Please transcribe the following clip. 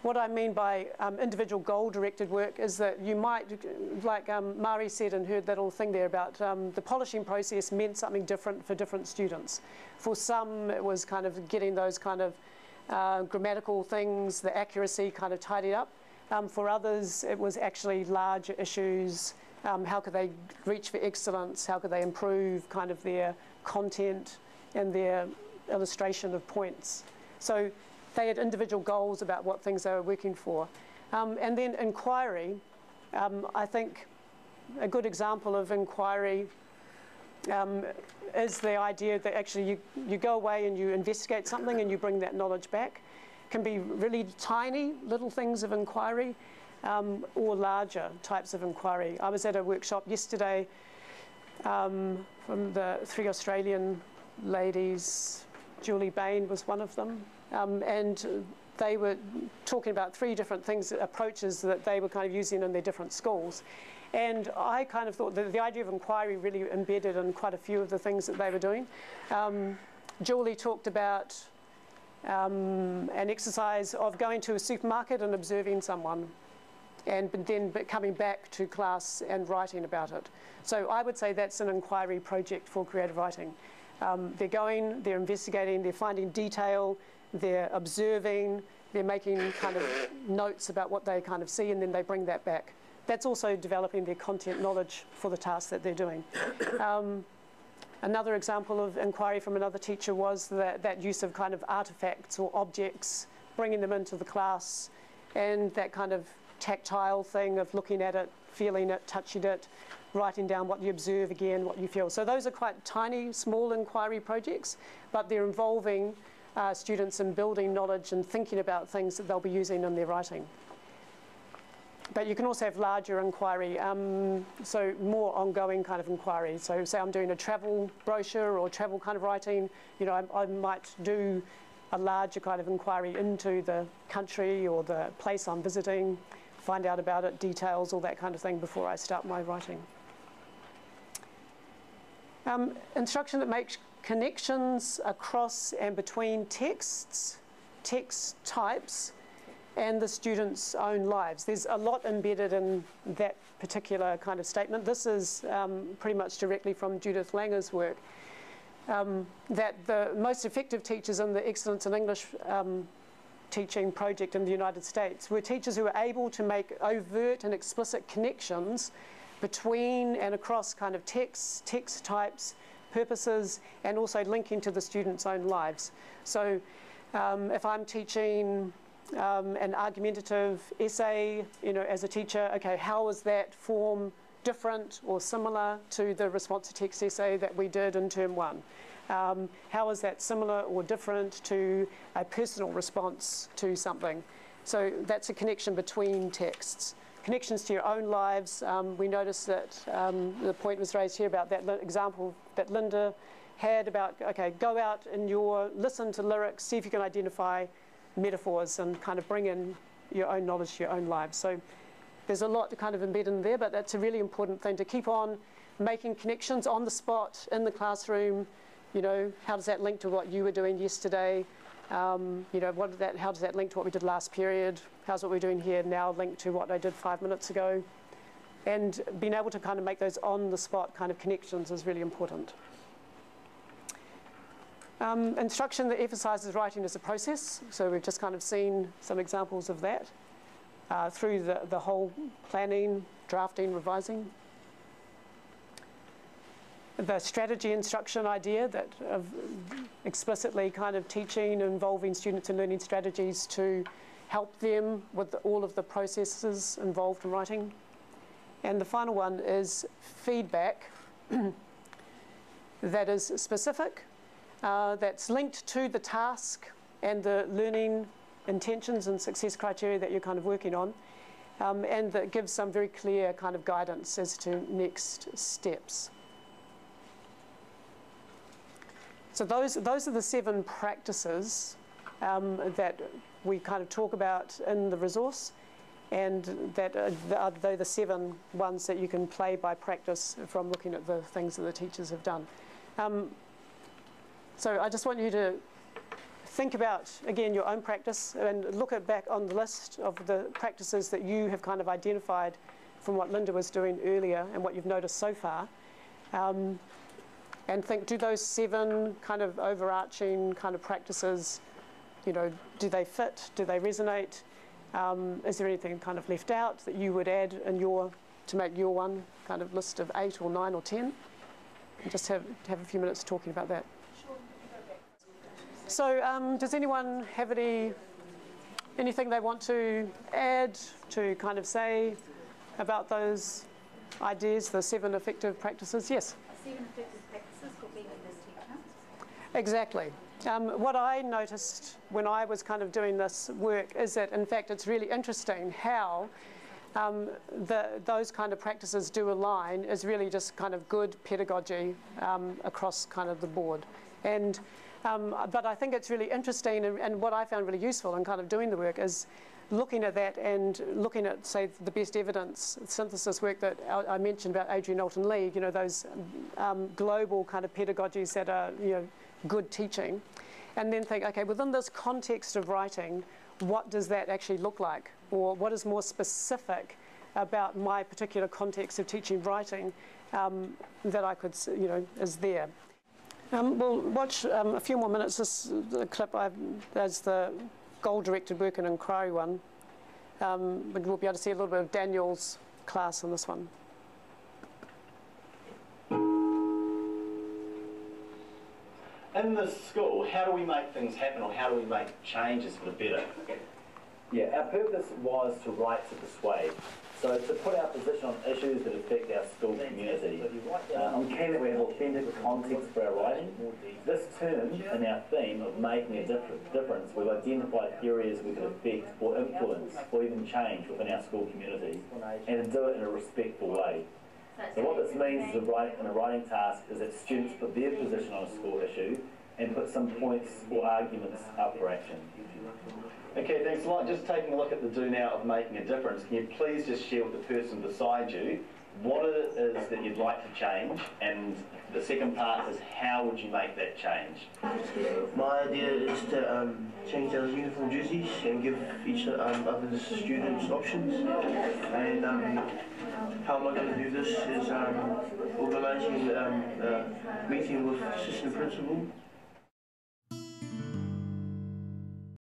What I mean by individual goal-directed work is that you might, like Mari said and heard that little thing there about the polishing process meant something different for different students. For some, it was kind of getting those kind of grammatical things, the accuracy kind of tidied up. For others, it was actually larger issues. How could they reach for excellence? How could they improve kind of their content and their illustration of points? So they had individual goals about what things they were working for. And then inquiry, I think a good example of inquiry is the idea that actually you go away and you investigate something and you bring that knowledge back. It can be really tiny little things of inquiry or larger types of inquiry. I was at a workshop yesterday from the 3 Australian ladies. Julie Bain was one of them. And they were talking about 3 different things, approaches that they were kind of using in their different schools. And I kind of thought that the idea of inquiry really embedded in quite a few of the things that they were doing. Julie talked about an exercise of going to a supermarket and observing someone, and then coming back to class and writing about it. So I would say that's an inquiry project for creative writing. They're going, they're investigating, they're finding detail, they're observing, they're making kind of notes about what they kind of see, and then they bring that back. That's also developing their content knowledge for the task that they're doing. Another example of inquiry from another teacher was that use of kind of artifacts or objects, bringing them into the class, and that kind of tactile thing of looking at it, feeling it, touching it, writing down what you observe again, what you feel. So those are quite tiny, small inquiry projects, but they're involving students in building knowledge and thinking about things that they'll be using in their writing. But you can also have larger inquiry, so more ongoing kind of inquiry. So say I'm doing a travel brochure or travel kind of writing, you know, I might do a larger kind of inquiry into the country or the place I'm visiting, find out about it, details, all that kind of thing before I start my writing. Instruction that makes connections across and between texts, text types, and the students' own lives. There's a lot embedded in that particular kind of statement. This is pretty much directly from Judith Langer's work, that the most effective teachers in the Excellence in English teaching project in the United States were teachers who were able to make overt and explicit connections between and across kind of texts, text types, purposes, and also linking to the students' own lives. So if I'm teaching an argumentative essay, you know, as a teacher, okay, how is that form different or similar to the response to text essay that we did in term 1? How is that similar or different to a personal response to something? So that's a connection between texts. Connections to your own lives. We noticed that the point was raised here about that example that Linda had about, okay, go out and listen to lyrics, see if you can identify metaphors and kind of bring in your own knowledge to your own lives. So there's a lot to kind of embed in there, but that's a really important thing to keep on making connections on the spot, in the classroom. You know, how does that link to what you were doing yesterday? You know, how does that link to what we did last period? How's what we're doing here now linked to what I did 5 minutes ago? And being able to kind of make those on-the-spot kind of connections is really important. Instruction that emphasises writing as a process. So we've just kind of seen some examples of that through the whole planning, drafting, revising. The strategy instruction idea that of explicitly kind of teaching, involving students in learning strategies to help them with all of the processes involved in writing. And the final one is feedback that is specific, that's linked to the task and the learning intentions and success criteria that you're kind of working on, and that gives some very clear kind of guidance as to next steps. So those are the 7 practices that we kind of talk about in the resource, and that they're the 7 ones that you can play by practice from looking at the things that the teachers have done. So I just want you to think about, again, your own practice and look back on the list of the practices that you have kind of identified from what Linda was doing earlier and what you've noticed so far. And think, do those 7 kind of overarching kind of practices, you know, do they fit? Do they resonate? Is there anything kind of left out that you would add in to make your one kind of list of 8 or 9 or 10? And just have a few minutes talking about that. So does anyone have anything they want to add, to kind of say about those ideas, the 7 effective practices? Yes? 7 effective practices for being a English teacher. Exactly. What I noticed when I was kind of doing this work is that, in fact, it's really interesting how those kind of practices do align is really just kind of good pedagogy across kind of the board. And but I think it's really interesting, and what I found really useful in kind of doing the work is looking at that and looking at, say, the best evidence synthesis work that I mentioned about Adrian Alton Lee, you know, those global kind of pedagogies that are, you know, good teaching, and then think, okay, within this context of writing, what does that actually look like? Or what is more specific about my particular context of teaching writing that I could, you know, is there? We'll watch a few more minutes. This clip, there's the goal-directed work and inquiry one. But we'll be able to see a little bit of Daniel's class in this one. In this school, how do we make things happen, or how do we make changes for the better? Yeah, our purpose was to write to persuade. So to put our position on issues that affect our school community. I'm keen that we have authentic context for our writing. This term, in our theme of making a difference, we've identified areas we could affect or influence or even change within our school community, and to do it in a respectful way. So what this means is in a writing task is that students put their position on a school issue and put some points or arguments up for action. Okay, thanks a lot. Just taking a look at the do now of making a difference, can you please just share with the person beside you what it is that you'd like to change, and the second part is how would you make that change? My idea is to change our uniform jerseys and give each other students options, and how am I going to do this is organising a meeting with assistant principal